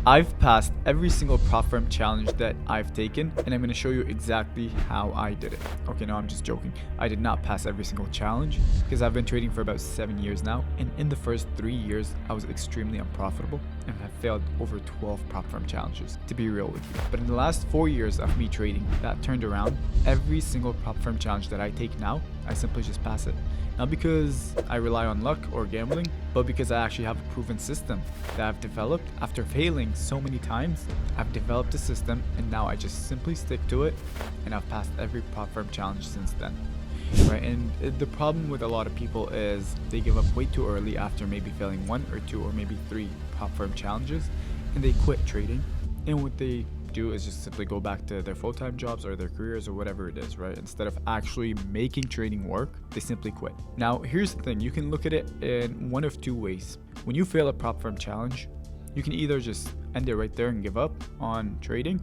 I've passed every single prop firm challenge that I've taken, and I'm going to show you exactly how I did it. Okay, no, I'm just joking. I did not pass every single challenge because I've been trading for about 7 years now, and in the first 3 years, I was extremely unprofitable and have failed over 12 prop firm challenges, to be real with you. But in the last 4 years of me trading, that turned around. Every single prop firm challenge that I take now, I simply just pass it. Not because I rely on luck or gambling, but because I actually have a proven system that I've developed. After failing so many times, I've developed a system, and now I just simply stick to it, and I've passed every prop firm challenge since then. Right, and the problem with a lot of people is they give up way too early after maybe failing 1 or 2 or maybe 3 prop firm challenges, and they quit trading. And what they do is just simply go back to their full-time jobs or their careers or whatever it is, right? Instead of actually making trading work, they simply quit. Now, here's the thing. You can look at it in one of 2 ways. When you fail a prop firm challenge, you can either just end it right there and give up on trading,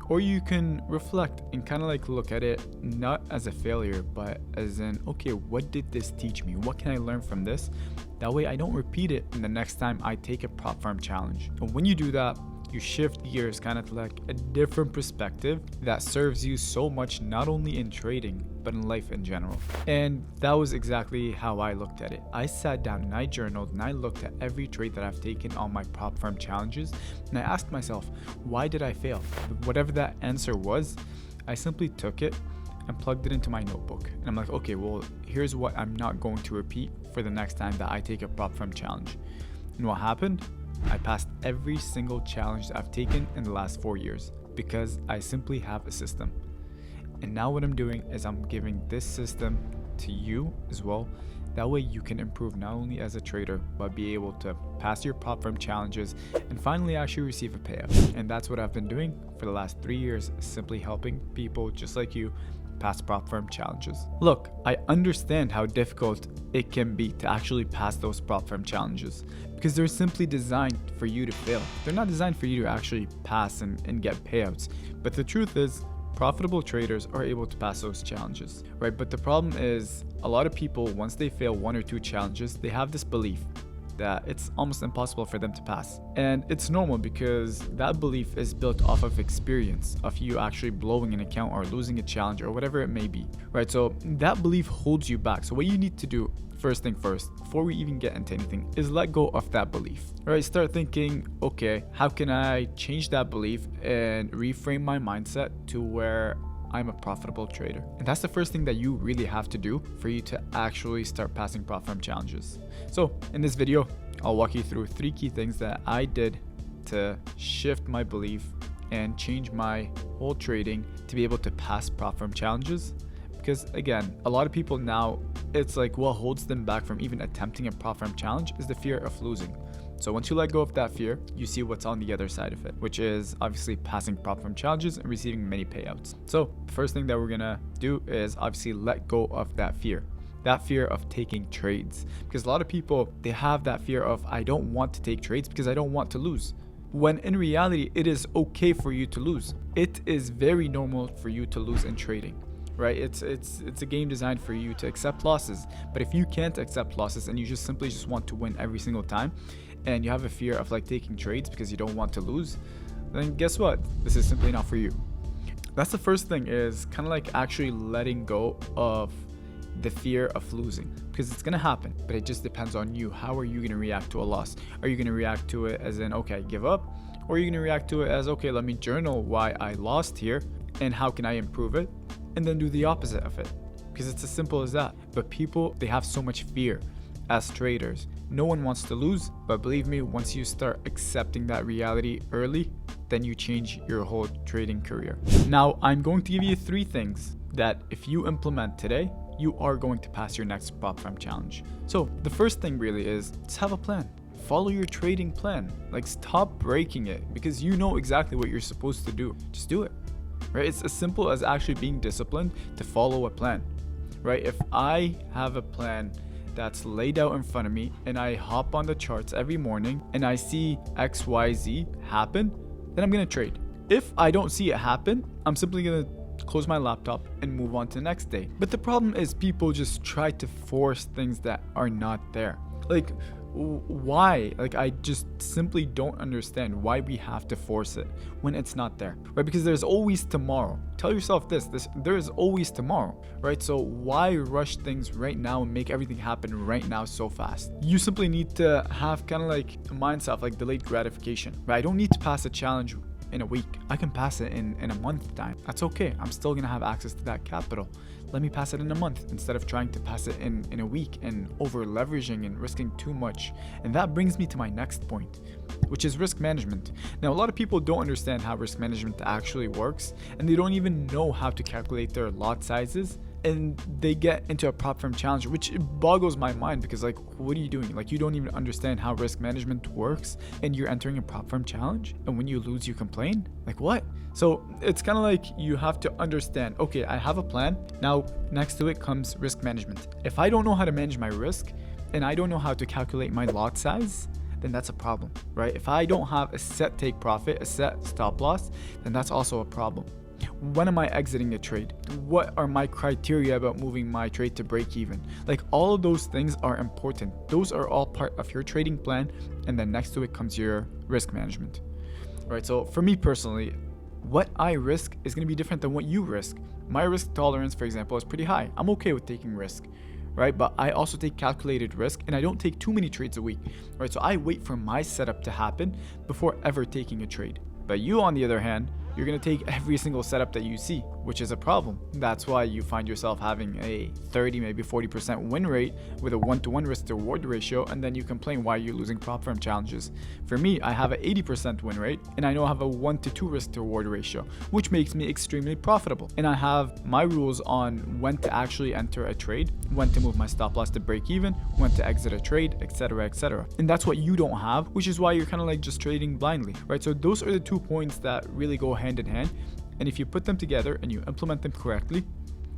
or you can reflect and kind of like look at it not as a failure, but as in, okay, what did this teach me? What can I learn from this? That way I don't repeat it the next time I take a prop firm challenge. And when you do that, you shift gears kind of like a different perspective that serves you so much, not only in trading, but in life in general. And that was exactly how I looked at it. I sat down and I journaled and I looked at every trade that I've taken on my prop firm challenges. And I asked myself, why did I fail? Whatever that answer was, I simply took it and plugged it into my notebook. And I'm like, okay, well, here's what I'm not going to repeat for the next time that I take a prop firm challenge. And what happened? I passed every single challenge that I've taken in the last 4 years because I simply have a system. And now what I'm doing is I'm giving this system to you as well. That way you can improve not only as a trader, but be able to pass your prop firm challenges and finally actually receive a payout. And that's what I've been doing for the last 3 years, simply helping people just like you pass prop firm challenges. Look, I understand how difficult it can be to actually pass those prop firm challenges because they're simply designed for you to fail. They're not designed for you to actually pass and get payouts. But the truth is, profitable traders are able to pass those challenges, right? But the problem is a lot of people, once they fail 1 or 2 challenges, they have this belief that it's almost impossible for them to pass. And it's normal because that belief is built off of experience of you actually blowing an account or losing a challenge or whatever it may be, right? So that belief holds you back. So what you need to do, first thing first, before we even get into anything, is let go of that belief, right? Start thinking, okay, how can I change that belief and reframe my mindset to where I'm a profitable trader? And that's the first thing that you really have to do for you to actually start passing prop firm challenges. So in this video, I'll walk you through 3 key things that I did to shift my belief and change my whole trading to be able to pass prop firm challenges. Because again, a lot of people now, it's like what holds them back from even attempting a prop firm challenge is the fear of losing. So once you let go of that fear, you see what's on the other side of it, which is obviously passing prop firm challenges and receiving many payouts. So the first thing that we're gonna do is obviously let go of that fear of taking trades. Because a lot of people, they have that fear of, I don't want to take trades because I don't want to lose. When in reality, it is okay for you to lose. It is very normal for you to lose in trading. Right? It's a game designed for you to accept losses. But if you can't accept losses and you just simply want to win every single time, and you have a fear of like taking trades because you don't want to lose, then guess what? This is simply not for you. That's the first thing, is kind of like actually letting go of the fear of losing, because it's going to happen, but it just depends on you. How are you going to react to a loss? Are you going to react to it as in, okay, give up? Or are you going to react to it as, okay, let me journal why I lost here and how can I improve it? And then do the opposite of it, because it's as simple as that. But people, they have so much fear as traders. No one wants to lose, but believe me, once you start accepting that reality early, then you change your whole trading career. Now, I'm going to give you 3 things that if you implement today, you are going to pass your next prop firm challenge. So the first thing really is, just have a plan. Follow your trading plan. Like, stop breaking it, because you know exactly what you're supposed to do. Just do it. Right? It's as simple as actually being disciplined to follow a plan, right? If I have a plan that's laid out in front of me and I hop on the charts every morning and I see XYZ happen, then I'm going to trade. If I don't see it happen, I'm simply going to close my laptop and move on to the next day. But the problem is people just try to force things that are not there. Like, why? Like, I just simply don't understand why we have to force it when it's not there, right? Because there's always tomorrow. Tell yourself this, there is always tomorrow, right? So why rush things right now and make everything happen right now so fast? You simply need to have kind of like a mindset of like delayed gratification, right? I don't need to pass a challenge in a week. I can pass it in a month time. That's okay. I'm still gonna have access to that capital. Let me pass it in a month instead of trying to pass it in a week and over leveraging and risking too much. And that brings me to my next point, which is risk management. Now, a lot of people don't understand how risk management actually works, and they don't even know how to calculate their lot sizes. And they get into a prop firm challenge, which boggles my mind, because like, what are you doing? Like, you don't even understand how risk management works and you're entering a prop firm challenge, and when you lose you complain? Like, what? So it's kind of like you have to understand, okay, I have a plan. Now next to it comes risk management. If I don't know how to manage my risk and I don't know how to calculate my lot size, then that's a problem, right? If I don't have a set take profit, a set stop loss, then that's also a problem. When am I exiting a trade? What are my criteria about moving my trade to break even? Like, all of those things are important. Those are all part of your trading plan. And then next to it comes your risk management, right? So for me personally, what I risk is going to be different than what you risk. My risk tolerance, for example, is pretty high. I'm okay with taking risk, right? But I also take calculated risk, and I don't take too many trades a week, right? So I wait for my setup to happen before ever taking a trade. But you, on the other hand, you're going to take every single setup that you see, which is a problem. That's why you find yourself having a 30, maybe 40% win rate with a 1-to-1 risk to reward ratio, and then you complain why you're losing prop firm challenges. For me, I have an 80% win rate, and I know I have a 1-to-2 risk to reward ratio, which makes me extremely profitable. And I have my rules on when to actually enter a trade, when to move my stop loss to break even, when to exit a trade, etc., etc. And that's what you don't have, which is why you're kind of like just trading blindly, right? So those are the 2 points that really go hand in hand. And if you put them together and you implement them correctly,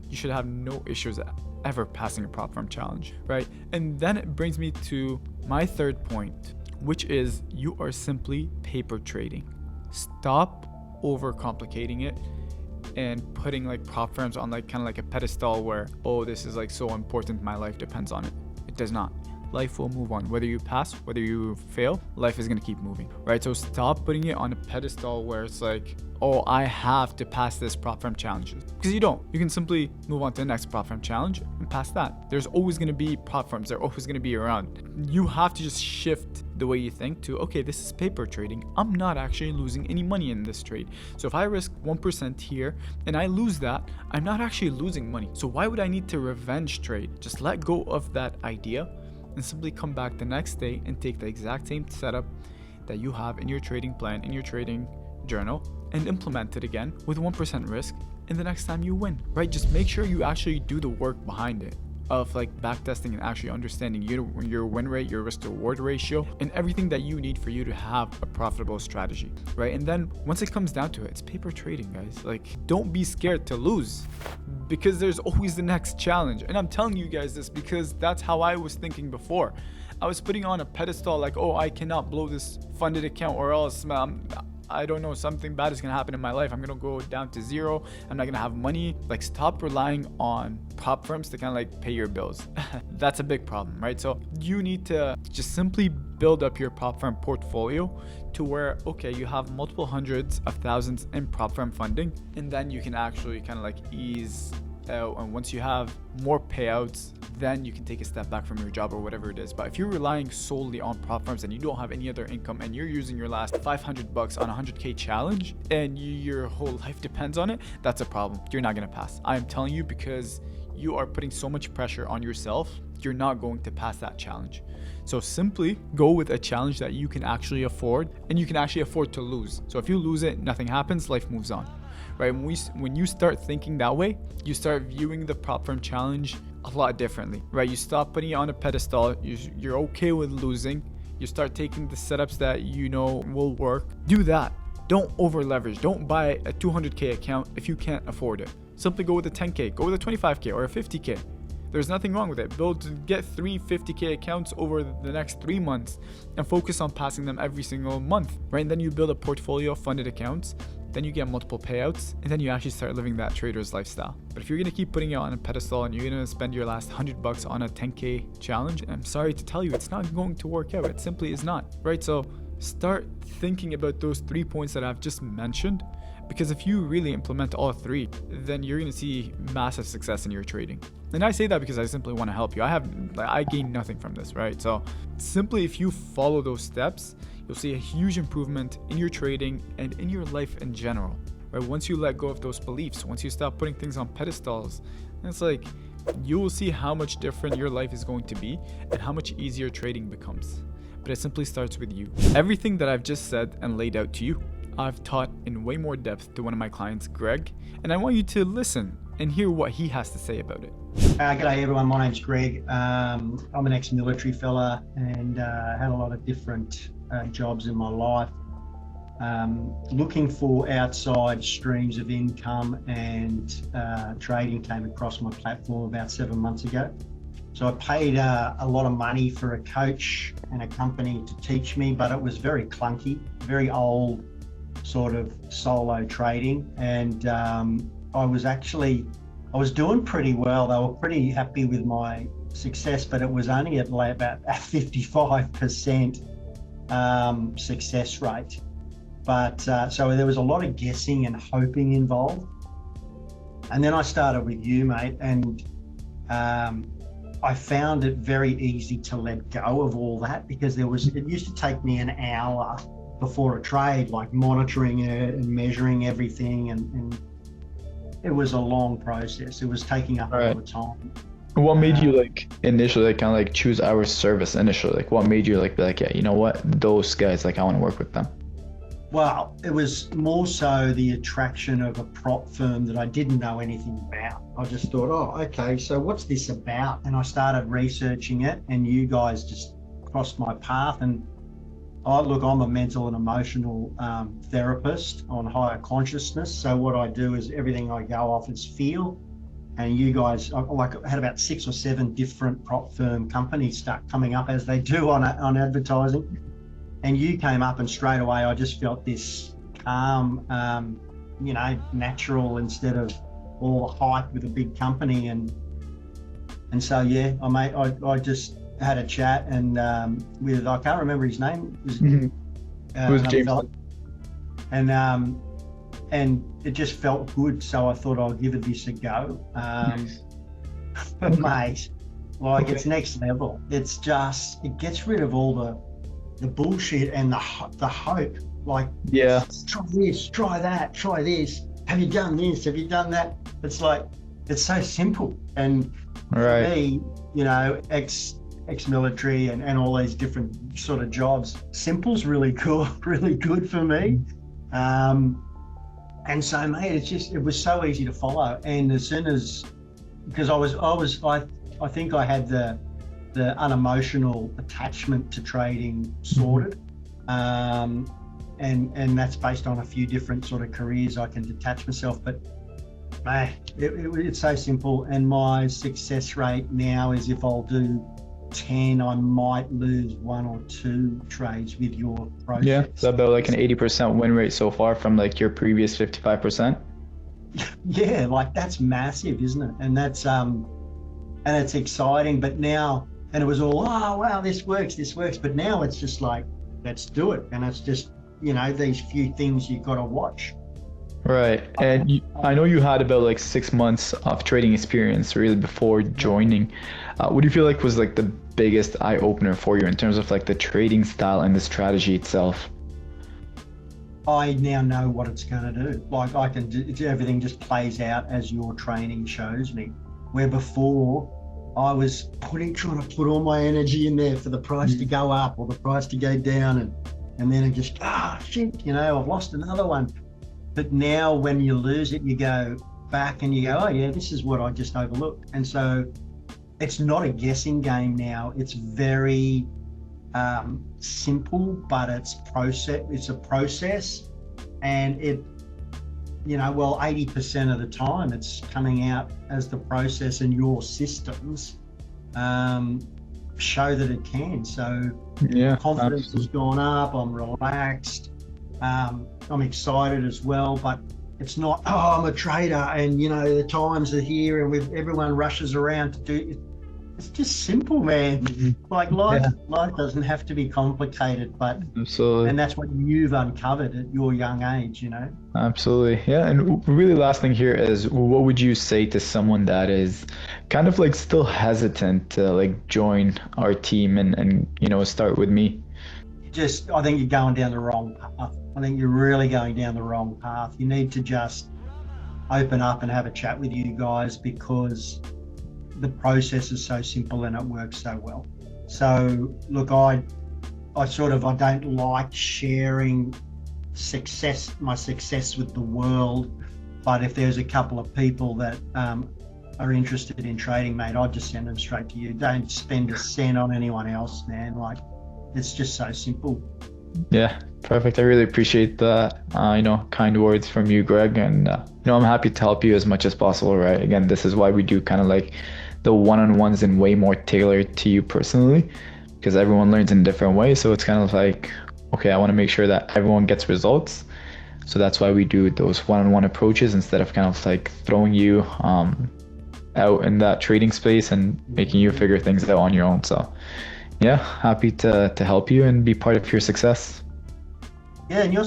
you should have no issues ever passing a prop firm challenge, right? And then it brings me to my third point, which is you are simply paper trading. Stop overcomplicating it and putting like prop firms on like kind of like a pedestal where, oh, this is like so important, my life depends on it. It does not. Life will move on. Whether you pass, whether you fail, life is going to keep moving, right? So stop putting it on a pedestal where it's like, oh, I have to pass this prop firm challenge, because you don't. You can simply move on to the next prop firm challenge and pass that. There's always going to be prop firms. They're always going to be around. You have to just shift the way you think to, okay, this is paper trading. I'm not actually losing any money in this trade. So if I risk 1% here and I lose that, I'm not actually losing money. So why would I need to revenge trade? Just let go of that idea and simply come back the next day and take the exact same setup that you have in your trading plan, in your trading journal, and implement it again with 1% risk, and the next time you win, right? Just make sure you actually do the work behind it of like backtesting and actually understanding your win rate, your risk to reward ratio, and everything that you need for you to have a profitable strategy, right? And then once it comes down to it, it's paper trading, guys. Like, don't be scared to lose, because there's always the next challenge. And I'm telling you guys this because that's how I was thinking before. I was putting on a pedestal like, oh, I cannot blow this funded account or else I don't know, something bad is going to happen in my life. I'm going to go down to zero. I'm not going to have money. Like, stop relying on prop firms to kind of like pay your bills. That's a big problem, right? So you need to just simply build up your prop firm portfolio to where, okay, you have multiple hundreds of thousands in prop firm funding, and then you can actually kind of like ease out. And once you have more payouts, then you can take a step back from your job or whatever it is. But if you're relying solely on prop firms and you don't have any other income, and you're using your last $500 on a 100K challenge and your whole life depends on it, that's a problem. You're not going to pass. I'm telling you, because you are putting so much pressure on yourself, you're not going to pass that challenge. So simply go with a challenge that you can actually afford, and you can actually afford to lose. So if you lose it, nothing happens, life moves on, right? When you start thinking that way, you start viewing the prop firm challenge a lot differently, right? You stop putting it on a pedestal. You're okay with losing. You start taking the setups that you know will work. Do that. Don't over leverage. Don't buy a 200K account if you can't afford it. Simply go with a 10K, go with a 25K or a 50K. There's nothing wrong with it. Get 3 50K accounts over the next 3 months and focus on passing them every single month, right? And then you build a portfolio of funded accounts, then you get multiple payouts, and then you actually start living that trader's lifestyle. But if you're going to keep putting it on a pedestal and you're going to spend your last $100 on a 10K challenge, I'm sorry to tell you, it's not going to work out. It simply is not, right? So start thinking about those 3 points that I've just mentioned, because if you really implement all 3, then you're going to see massive success in your trading. And I say that because I simply want to help you. I gain nothing from this, right? So simply, if you follow those steps, you'll see a huge improvement in your trading and in your life in general, right? Once you let go of those beliefs, once you stop putting things on pedestals, it's like you will see how much different your life is going to be and how much easier trading becomes. But it simply starts with you. Everything that I've just said and laid out to you, I've taught in way more depth to one of my clients, Greg, and I want you to listen and hear what he has to say about it. G'day everyone, my name's Greg. I'm an ex-military fella and had a lot of different jobs in my life. Looking for outside streams of income, and trading came across my platform about 7 months ago. So I paid a lot of money for a coach and a company to teach me, but it was very clunky, very old sort of solo trading. And I was doing pretty well. They were pretty happy with my success, but it was only at like about a 55% success rate. But so there was a lot of guessing and hoping involved. And then I started with you, mate, and I found it very easy to let go of all that, because it used to take me an hour before a trade, like monitoring it and measuring everything, and it was a long process. It was taking up a lot of time. What made you like initially kind of like choose our service initially? Like what made you like be like, yeah, you know what, those guys, like I want to work with them? Well, it was more so the attraction of a prop firm that I didn't know anything about. I just thought, oh, okay, so what's this about? And I started researching it, and you guys just crossed my path. And I'm a mental and emotional therapist on higher consciousness. So what I do is everything I go off is feel. And you guys, I had about 6 or 7 different prop firm companies start coming up, as they do on advertising. And you came up, and straight away I just felt this calm, natural, instead of all the hype with a big company. And so yeah, I just had a chat and with, I can't remember his name. It was James. And it just felt good, so I thought I'll give this a go. But mate, like it's next level. It's just, it gets rid of all the bullshit and the hope. Like, yeah, try this, try that, try this. Have you done this? Have you done that? It's like, it's so simple. And for me, ex-military and all these different sort of jobs, simple's really cool, really good for me. And so, mate, it was so easy to follow. And as soon as, because I think I had the unemotional attachment to trading sorted. And that's based on a few different sort of careers I can detach myself. But man, it's so simple. And my success rate now is, if I'll do 10, I might lose 1 or 2 trades with your process. Yeah, so about like an 80% win rate so far from like your previous 55%. Yeah, like that's massive, isn't it? And that's and it's exciting. But now, and it was all, oh wow, this works. But now it's just like, let's do it. And it's just, these few things you've got to watch. Right. And I know you had about like 6 months of trading experience really before joining. What do you feel like was like the biggest eye opener for you in terms of like the trading style and the strategy itself? I now know what it's going to do. Like I can do, everything just plays out as your training shows me. Where before I was trying to put all my energy in there for the price to go up or the price to go down, and then it just, shit, I've lost another one. But now when you lose it, you go back and you go, oh yeah, this is what I just overlooked. And so it's not a guessing game now. It's very simple, but it's a process, and it, 80% of the time it's coming out as the process, and your systems show that it can. So yeah, confidence has gone up, I'm relaxed. I'm excited as well, but it's not, oh, I'm a trader and, you know, the times are here and everyone rushes around to do it. It's just simple, man. Like life doesn't have to be complicated, but Absolutely. and that's what you've uncovered at your young age, you know. Absolutely. Yeah. And really last thing here is what would you say to someone that is kind of like still hesitant to like join our team and start with me? I think you're going down the wrong path. I think you're really going down the wrong path. You need to just open up and have a chat with you guys, because the process is so simple and it works so well. So look, I don't like sharing my success with the world, but if there's a couple of people that are interested in trading, mate, I'd just send them straight to you. Don't spend a cent on anyone else, man. Like, it's just so simple. Yeah, perfect. I really appreciate that, kind words from you, Greg. And, I'm happy to help you as much as possible, right? Again, this is why we do kind of like the one-on-ones and way more tailored to you personally, because everyone learns in different ways. So it's kind of like, okay, I want to make sure that everyone gets results. So that's why we do those one-on-one approaches instead of kind of like throwing you out in that trading space and making you figure things out on your own. So yeah, happy to help you and be part of your success. Yeah, and you're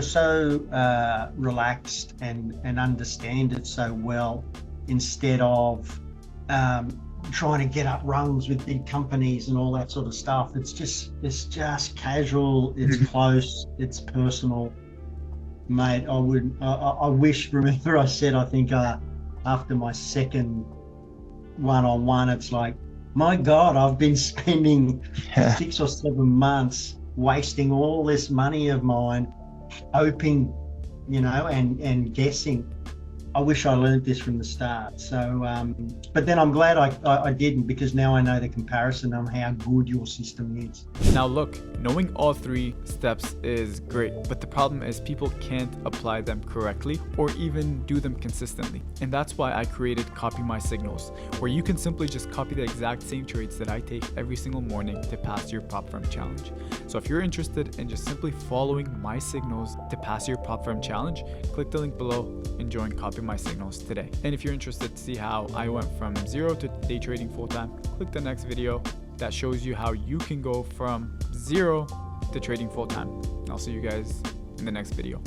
so relaxed and understand it so well, instead of trying to get up rungs with big companies and all that sort of stuff. It's just casual, it's close, it's personal, mate. I wish, remember I said, I think after my second one-on-one, it's like, my God, I've been spending 6 or 7 months wasting all this money of mine, hoping, and guessing. I wish I learned this from the start. So, but then I'm glad I didn't, because now I know the comparison on how good your system is. Now look, knowing all 3 steps is great, but the problem is people can't apply them correctly or even do them consistently. And that's why I created Copy My Signals, where you can simply just copy the exact same trades that I take every single morning to pass your prop firm challenge. So if you're interested in just simply following my signals to pass your prop firm challenge, click the link below and join Copy My Signals today. And if you're interested to see how I went from 0 to day trading full-time, click the next video that shows you how you can go from 0 to trading full-time. I'll see you guys in the next video.